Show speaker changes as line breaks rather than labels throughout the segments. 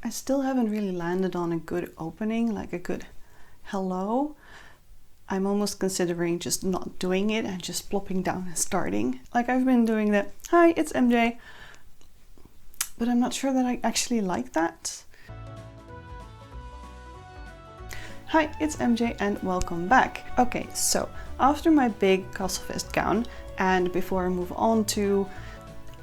I still haven't really landed on a good opening, like a good hello. I'm almost considering just not doing it and just plopping down and starting. Like I've been doing that, hi, it's MJ, but I'm not sure that I actually like that. Hi, it's MJ and welcome back. Okay, so after my big Castlefest gown, and before I move on to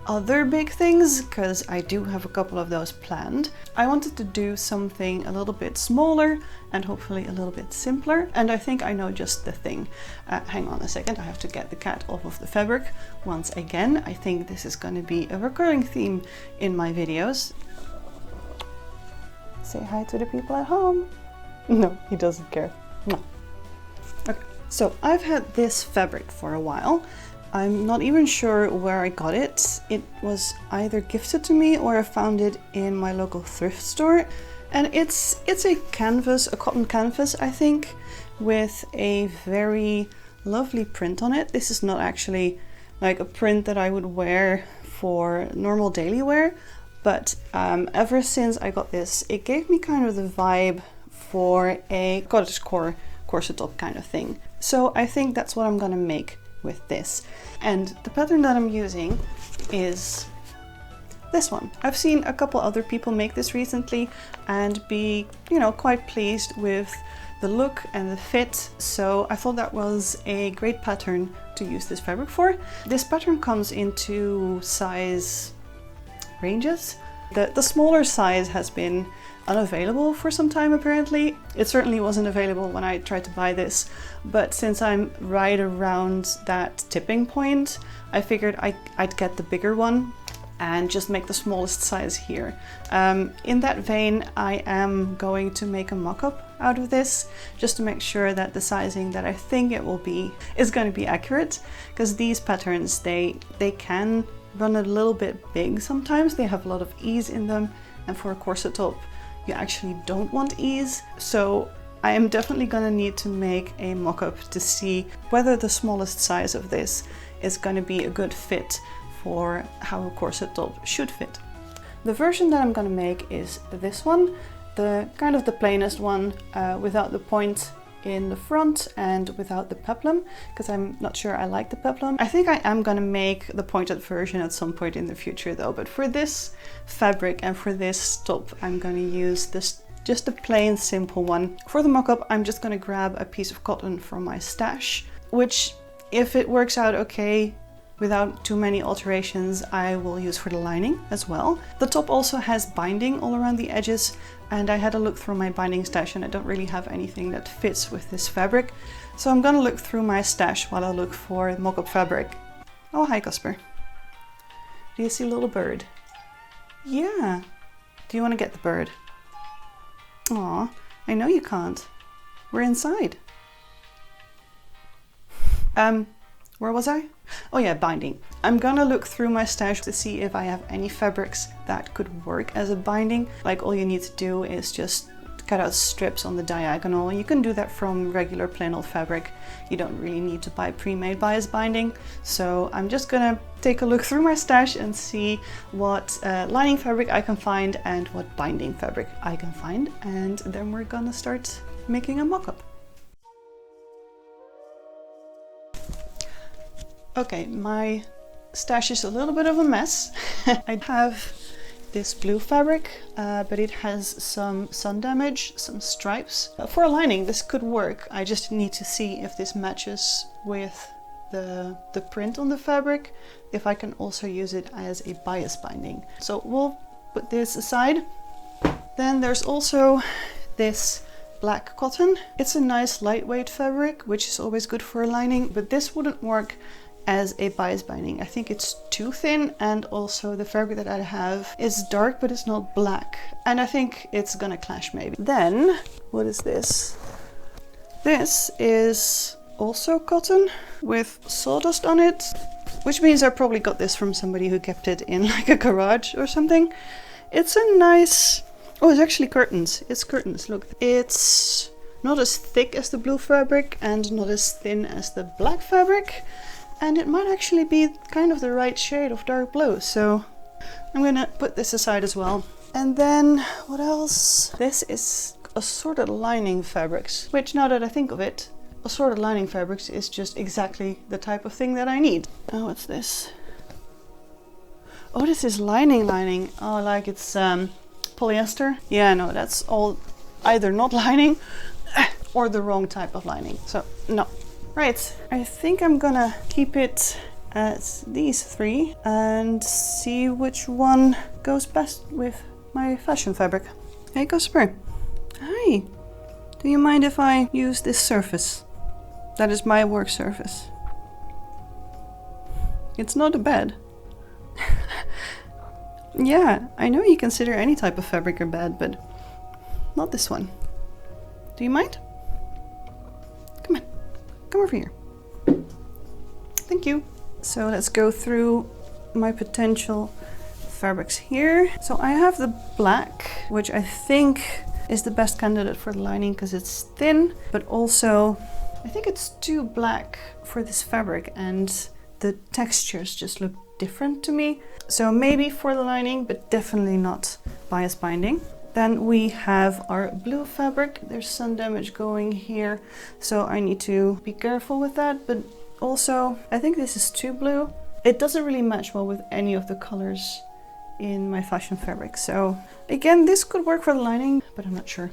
other big things, because I do have a couple of those planned, I wanted to do something a little bit smaller and hopefully a little bit simpler, and I think I know just the thing. Hang on a second, I have to get the cat off of the fabric once again. I think this is going to be a recurring theme in my videos. Say hi to the people at home. No, he doesn't care. No. Okay, so I've had this fabric for a while. I'm not even sure where I got it. It was either gifted to me or I found it in my local thrift store. And it's a canvas, a cotton canvas, I think, with a very lovely print on it. This is not actually like a print that I would wear for normal daily wear, but ever since I got this, it gave me kind of the vibe for a cottagecore corset top kind of thing. So I think that's what I'm gonna make with this. And the pattern that I'm using is this one. I've seen a couple other people make this recently and be, you know, quite pleased with the look and the fit. So I thought that was a great pattern to use this fabric for. This pattern comes into size ranges. The smaller size has been unavailable for some time apparently. It certainly wasn't available when I tried to buy this, but since I'm right around that tipping point, I figured I'd get the bigger one and just make the smallest size here. In that vein, I am going to make a mock-up out of this just to make sure that the sizing that I think it will be is going to be accurate, because these patterns, they can run a little bit big sometimes. They have a lot of ease in them, and for a corset top you actually don't want ease. So I am definitely gonna need to make a mock-up to see whether the smallest size of this is gonna be a good fit for how a corset top should fit. The version that I'm gonna make is this one, the kind of the plainest one, without the point in the front and without the peplum, because I'm not sure I like the peplum. I think I am gonna make the pointed version at some point in the future though, but for this fabric and for this top I'm gonna use this, just a plain simple one. For the mock-up I'm just gonna grab a piece of cotton from my stash, which if it works out okay without too many alterations, I will use for the lining as well. The top also has binding all around the edges, and I had a look through my binding stash and I don't really have anything that fits with this fabric. So I'm gonna look through my stash while I look for mock-up fabric. Oh, hi Casper. Do you see a little bird? Yeah. Do you want to get the bird? Aw, I know you can't. We're inside. Where was I? Oh yeah, binding. I'm gonna look through my stash to see if I have any fabrics that could work as a binding. Like all you need to do is just cut out strips on the diagonal, and you can do that from regular plain old fabric. You don't really need to buy pre-made bias binding. So I'm just gonna take a look through my stash and see what lining fabric I can find and what binding fabric I can find, and then we're gonna start making a mock-up. Okay, my stash is a little bit of a mess. I have this blue fabric, but it has some sun damage, some stripes. For a lining, this could work. I just need to see if this matches with the print on the fabric, if I can also use it as a bias binding. So we'll put this aside. Then there's also this black cotton. It's a nice lightweight fabric, which is always good for a lining, but this wouldn't work as a bias binding. I think it's too thin, and also the fabric that I have is dark but it's not black, and I think it's gonna clash maybe. Then what is this? This is also cotton with sawdust on it, which means I probably got this from somebody who kept it in like a garage or something. It's a nice, oh, it's actually curtains. It's curtains, look. It's not as thick as the blue fabric and not as thin as the black fabric. And it might actually be kind of the right shade of dark blue, so I'm gonna put this aside as well. And then what else? This is assorted lining fabrics, which now that I think of it, assorted lining fabrics is just exactly the type of thing that I need. Oh, what's this? Oh, this is lining. Oh, like it's polyester. Yeah, no, that's all either not lining or the wrong type of lining. So no. Right, I think I'm gonna keep it as these three and see which one goes best with my fashion fabric. Hey, Casper. Hi. Do you mind if I use this surface? That is my work surface. It's not a bed. Yeah, I know you consider any type of fabric a bed, but not this one. Do you mind? Come on, come over here. Thank you. So let's go through my potential fabrics here. So I have the black, which I think is the best candidate for the lining because it's thin, but also I think it's too black for this fabric and the textures just look different to me. So maybe for the lining, but definitely not bias binding. Then we have our blue fabric. There's sun damage going here, so I need to be careful with that. But also, I think this is too blue. It doesn't really match well with any of the colors in my fashion fabric. So again, this could work for the lining, but I'm not sure.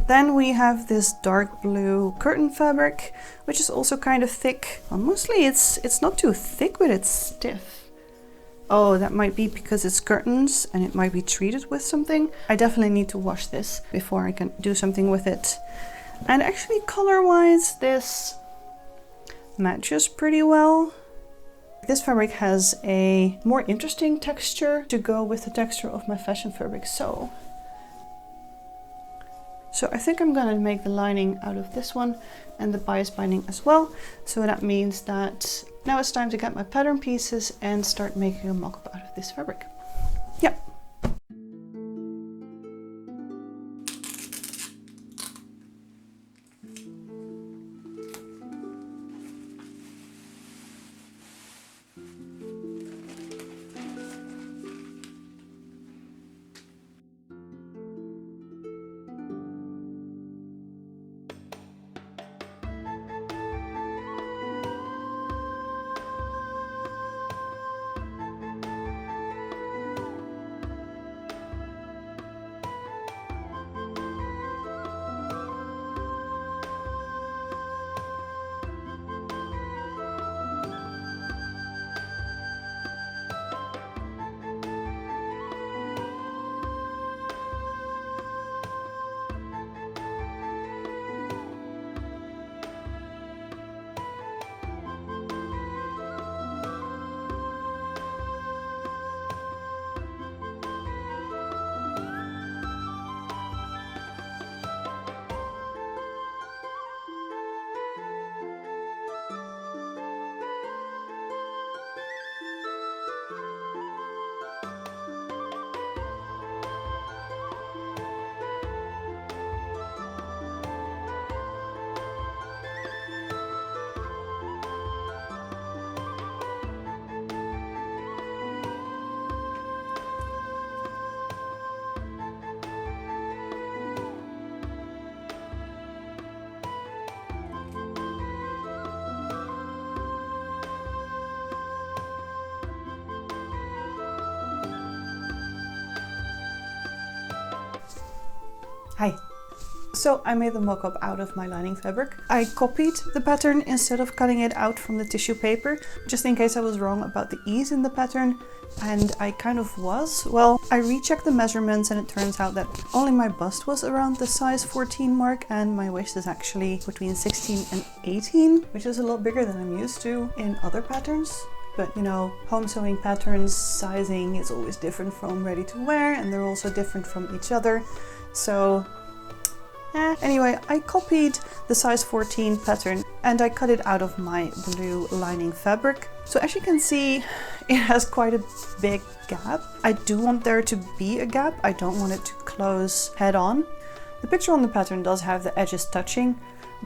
Then we have this dark blue curtain fabric, which is also kind of thick. Well, mostly it's not too thick, but it's stiff. Oh, that might be because it's curtains and it might be treated with something. I definitely need to wash this before I can do something with it. And actually color-wise, this matches pretty well. This fabric has a more interesting texture to go with the texture of my fashion fabric. So I think I'm gonna make the lining out of this one and the bias binding as well. So that means that now it's time to get my pattern pieces and start making a mock-up out of this fabric. Yep. Hi. So I made the mock-up out of my lining fabric. I copied the pattern instead of cutting it out from the tissue paper, just in case I was wrong about the ease in the pattern, and I kind of was. Well, I rechecked the measurements and it turns out that only my bust was around the size 14 mark and my waist is actually between 16 and 18, which is a lot bigger than I'm used to in other patterns. But you know, home sewing patterns, sizing is always different from ready to wear, and they're also different from each other. So anyway, I copied the size 14 pattern and I cut it out of my blue lining fabric. So as you can see, it has quite a big gap. I do want there to be a gap. I don't want it to close head on. The picture on the pattern does have the edges touching,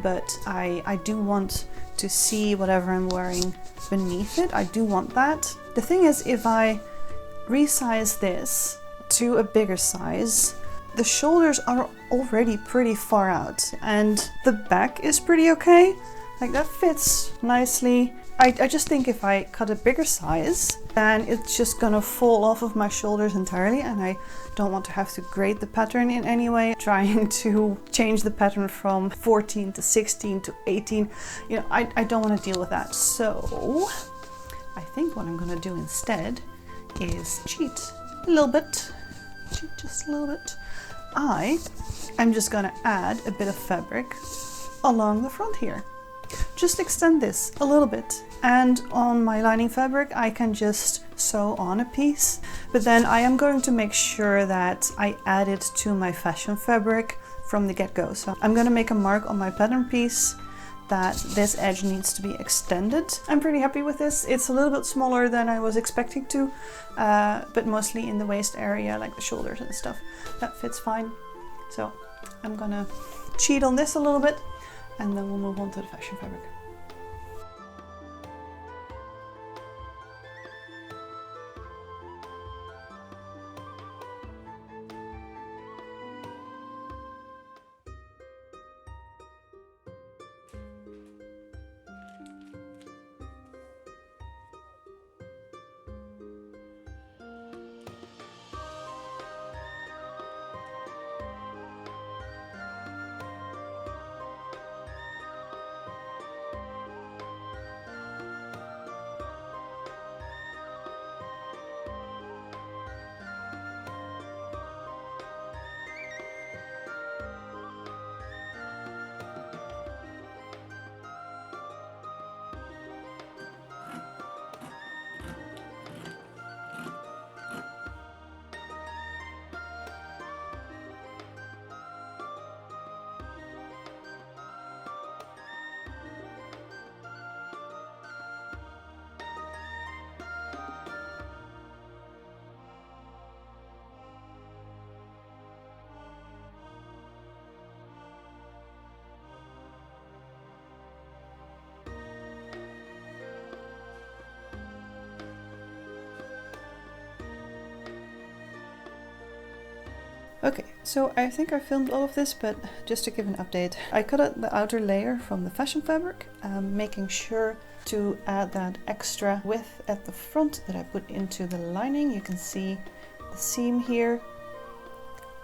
but I do want to see whatever I'm wearing beneath it. I do want that. The thing is, if I resize this, to a bigger size. The shoulders are already pretty far out and the back is pretty okay. Like that fits nicely. I just think if I cut a bigger size, then it's just gonna fall off of my shoulders entirely, and I don't want to have to grade the pattern in any way, trying to change the pattern from 14 to 16 to 18. You know, I don't want to deal with that. So I think what I'm gonna do instead is cheat a little bit. Cheat just a little bit. I'm just gonna add a bit of fabric along the front here. Just extend this a little bit, and on my lining fabric I can just sew on a piece, but then I am going to make sure that I add it to my fashion fabric from the get-go. So I'm going to make a mark on my pattern piece that this edge needs to be extended. I'm pretty happy with this. It's a little bit smaller than I was expecting to, but mostly in the waist area, like the shoulders and stuff. That fits fine. So I'm gonna cheat on this a little bit, and then we'll move on to the fashion fabric. Okay, so I think I filmed all of this, but just to give an update, I cut out the outer layer from the fashion fabric, making sure to add that extra width at the front that I put into the lining. You can see the seam here,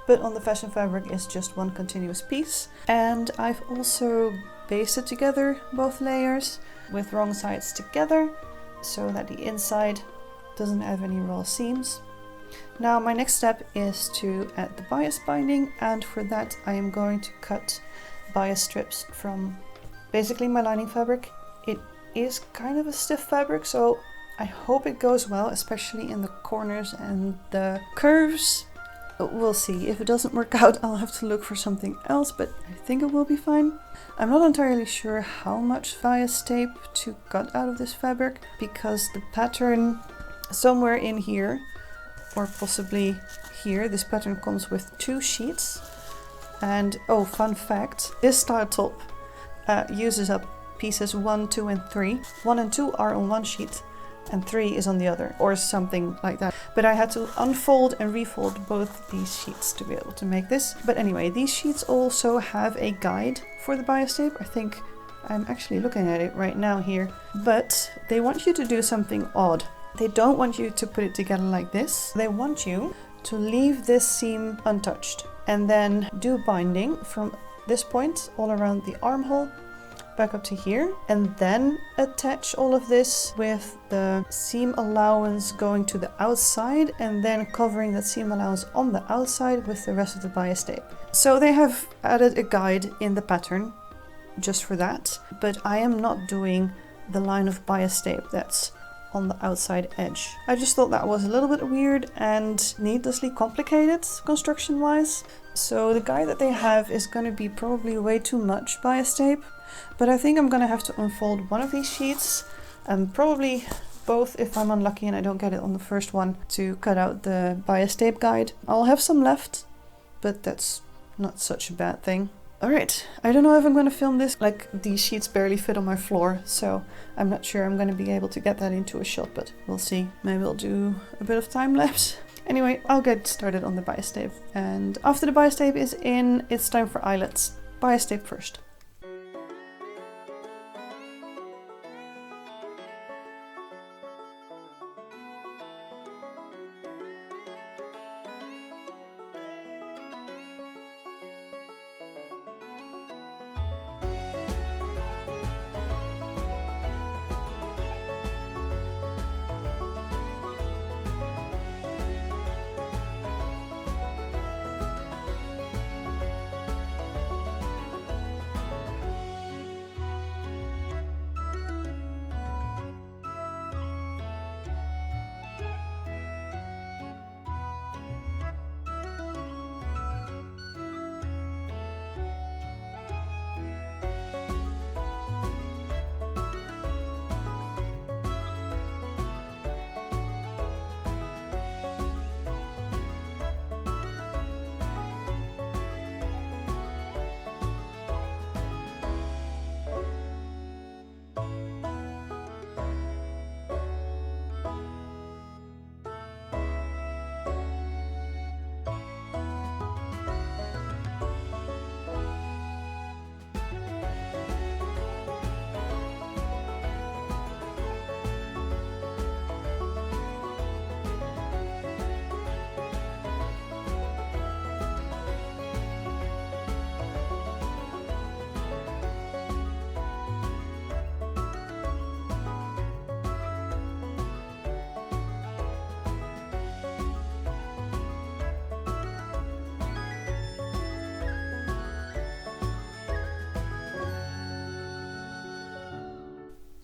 but on the fashion fabric is just one continuous piece. And I've also basted together both layers with wrong sides together so that the inside doesn't have any raw seams. Now my next step is to add the bias binding, and for that I am going to cut bias strips from basically my lining fabric. It is kind of a stiff fabric, so I hope it goes well, especially in the corners and the curves. We'll see. If it doesn't work out, I'll have to look for something else, but I think it will be fine. I'm not entirely sure how much bias tape to cut out of this fabric, because the pattern somewhere in here, or possibly here, this pattern comes with 2 sheets. And oh, fun fact, this style top uses up pieces 1, 2 and 3. 1 and 2 are on one sheet and 3 is on the other, or something like that. But I had to unfold and refold both these sheets to be able to make this. But anyway, these sheets also have a guide for the bias tape. I think I'm actually looking at it right now here. But they want you to do something odd. They don't want you to put it together like this. They want you to leave this seam untouched and then do binding from this point all around the armhole back up to here, and then attach all of this with the seam allowance going to the outside, and then covering that seam allowance on the outside with the rest of the bias tape. So they have added a guide in the pattern just for that, but I am not doing the line of bias tape that's on the outside edge. I just thought that was a little bit weird and needlessly complicated construction wise. So the guide that they have is going to be probably way too much bias tape, but I think I'm going to have to unfold one of these sheets, and probably both if I'm unlucky and I don't get it on the first one, to cut out the bias tape guide. I'll have some left, but that's not such a bad thing. Alright, I don't know if I'm going to film this, like these sheets barely fit on my floor, so I'm not sure I'm going to be able to get that into a shot, but we'll see. Maybe I'll do a bit of time lapse. Anyway, I'll get started on the bias tape, and after the bias tape is in, it's time for eyelets. Bias tape first.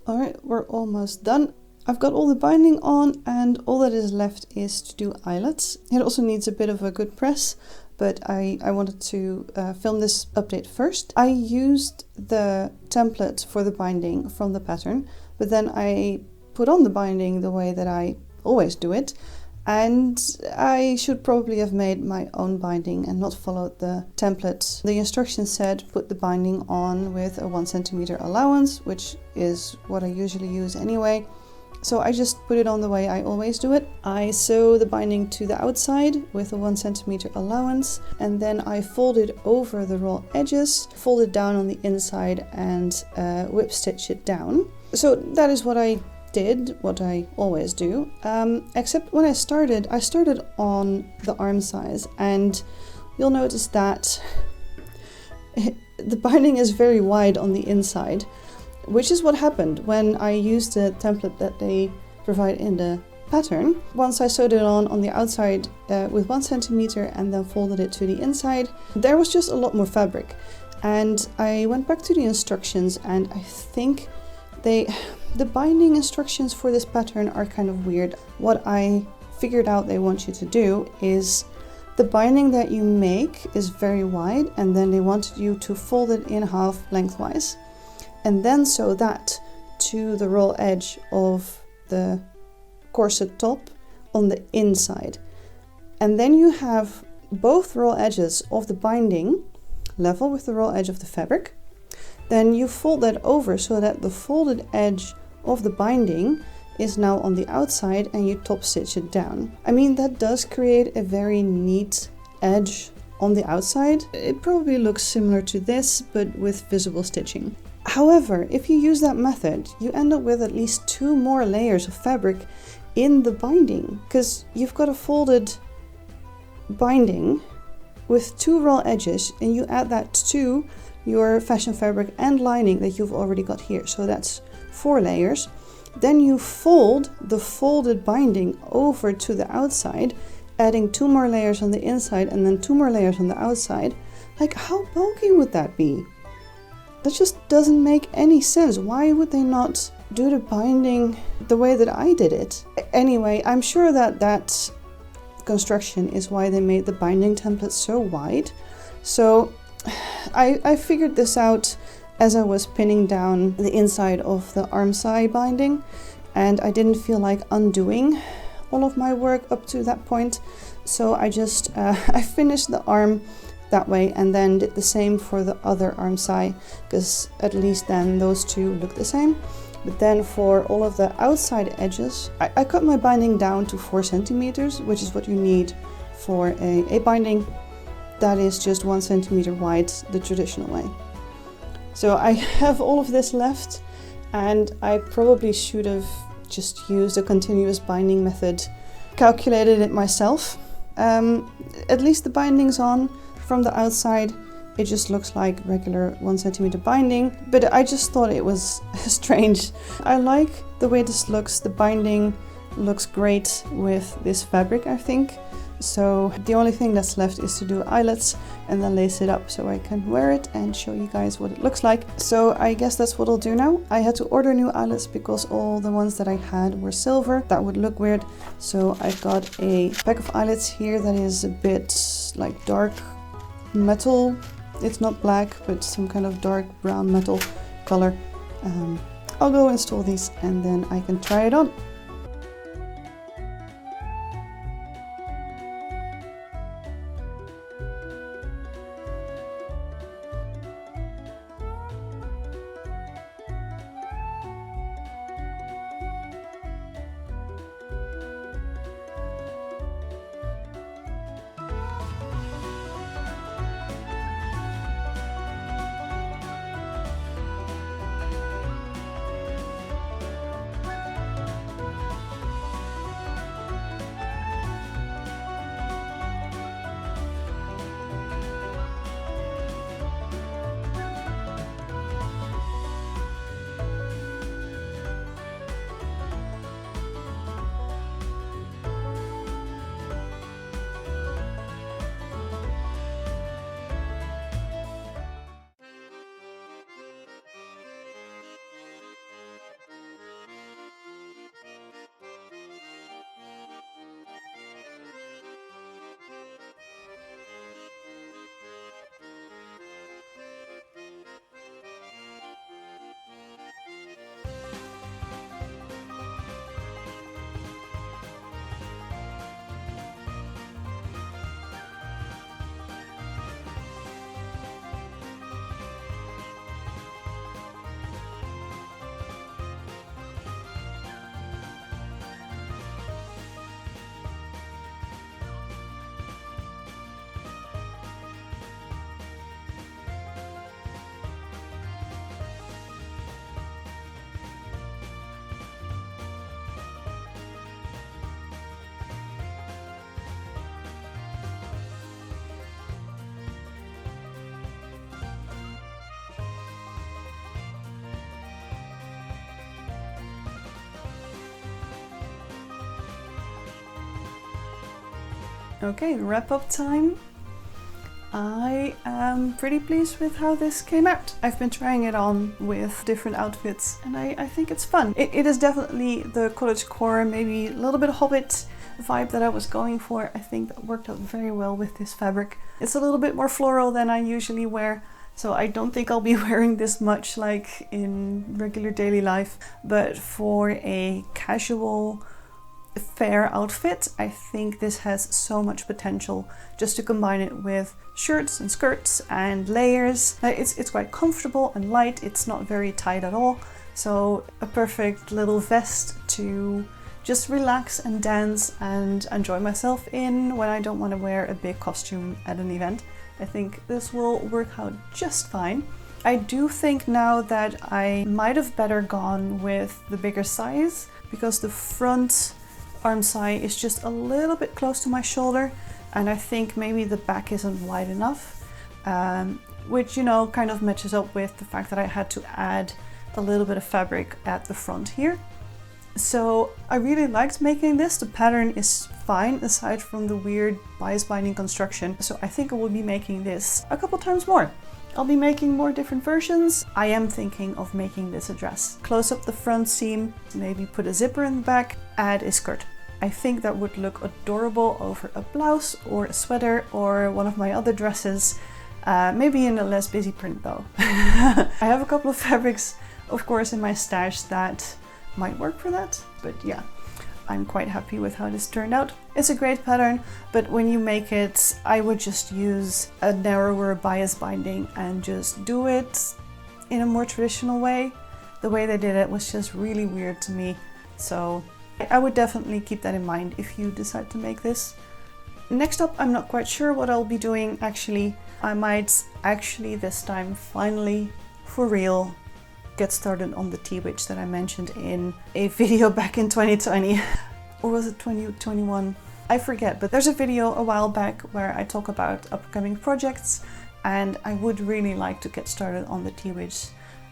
Alright, we're almost done. I've got all the binding on, and all that is left is to do eyelets. It also needs a bit of a good press, but I wanted to film this update first. I used the template for the binding from the pattern, but then I put on the binding the way that I always do it, and I should probably have made my own binding and not followed the template. The instructions said put the binding on with a 1 centimeter allowance, which is what I usually use anyway. So I just put it on the way I always do it. I sew the binding to the outside with a 1 centimeter allowance, and then I fold it over the raw edges, fold it down on the inside, and whip stitch it down. So that is what I did, what I always do, except when I started on the arm size, and you'll notice that the binding is very wide on the inside, which is what happened when I used the template that they provide in the pattern. Once I sewed it on the outside with 1 centimeter and then folded it to the inside, there was just a lot more fabric, and I went back to the instructions, and I think the binding instructions for this pattern are kind of weird. What I figured out they want you to do is the binding that you make is very wide, and then they wanted you to fold it in half lengthwise and then sew that to the raw edge of the corset top on the inside. And then you have both raw edges of the binding level with the raw edge of the fabric. Then you fold that over so that the folded edge of the binding is now on the outside, and you top stitch it down. I mean, that does create a very neat edge on the outside. It probably looks similar to this, but with visible stitching. However, if you use that method, you end up with at least 2 more layers of fabric in the binding, because you've got a folded binding with 2 raw edges, and you add that to your fashion fabric and lining that you've already got here. So that's 4 layers. Then you fold the folded binding over to the outside, adding 2 more layers on the inside and then 2 more layers on the outside. Like, how bulky would that be? That just doesn't make any sense. Why would they not do the binding the way that I did it? Anyway, I'm sure that construction is why they made the binding template so wide. So I figured this out as I was pinning down the inside of the arm side binding, and I didn't feel like undoing all of my work up to that point. So I just I finished the arm that way and then did the same for the other arm side, because at least then those two look the same. But then for all of the outside edges, I cut my binding down to 4 centimeters, which is what you need for a binding that is just 1 centimeter wide the traditional way. So I have all of this left, and I probably should have just used a continuous binding method, calculated it myself. At least the binding's on from the outside. It just looks like regular 1 centimeter binding, but I just thought it was strange. I like the way this looks. The binding looks great with this fabric, I think. So the only thing that's left is to do eyelets and then lace it up so I can wear it and show you guys what it looks like. So I guess that's what I'll do now. I had to order new eyelets because all the ones that I had were silver. That would look weird. So I've got a pack of eyelets here that is a bit like dark metal. It's not black, but some kind of dark brown metal color. I'll go install these and then I can try it on. Okay, wrap up time. I am pretty pleased with how this came out. I've been trying it on with different outfits and I think it's fun. It is definitely the cottagecore, maybe a little bit of Hobbit vibe that I was going for. I think that worked out very well with this fabric. It's a little bit more floral than I usually wear, so I don't think I'll be wearing this much like in regular daily life, but for a casual fair outfit, I think this has so much potential just to combine it with shirts and skirts and layers. It's quite comfortable and light. It's not very tight at all, so a perfect little vest to just relax and dance and enjoy myself in when I don't want to wear a big costume at an event. I think this will work out just fine. I do think now that I might have better gone with the bigger size because the front arm side is just a little bit close to my shoulder, and I think maybe the back isn't wide enough, which, you know, kind of matches up with the fact that I had to add a little bit of fabric at the front here. So I really liked making this. The pattern is fine aside from the weird bias binding construction, so I think I will be making this a couple times more. I'll be making more different versions. I am thinking of making this a dress. Close up the front seam, maybe put a zipper in the back, add a skirt. I think that would look adorable over a blouse or a sweater or one of my other dresses, maybe in a less busy print though. I have a couple of fabrics, of course, in my stash that might work for that, but yeah, I'm quite happy with how this turned out. It's a great pattern, but when you make it, I would just use a narrower bias binding and just do it in a more traditional way. The way they did it was just really weird to me. So I would definitely keep that in mind if you decide to make this. Next up, I'm not quite sure what I'll be doing actually. I might actually this time finally, for real, get started on the tea witch that I mentioned in a video back in 2020. Or was it 2021? I forget, but there's a video a while back where I talk about upcoming projects, and I would really like to get started on the tea witch.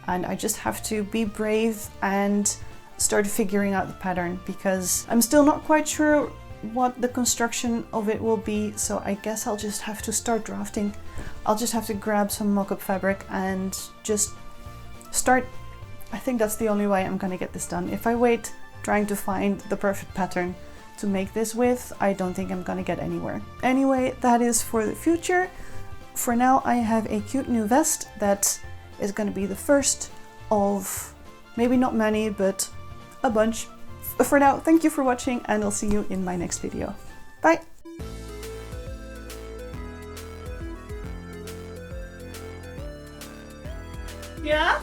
And I just have to be brave and start figuring out the pattern, because I'm still not quite sure what the construction of it will be, so I guess I'll just have to start drafting. I'll just have to grab some mock-up fabric and just start. I think that's the only way I'm gonna get this done. If I wait trying to find the perfect pattern to make this with, I don't think I'm gonna get anywhere. Anyway, that is for the future. For now, I have a cute new vest that is gonna be the first of maybe not many, but a bunch. For now, thank you for watching, and I'll see you in my next video. Bye! Yeah?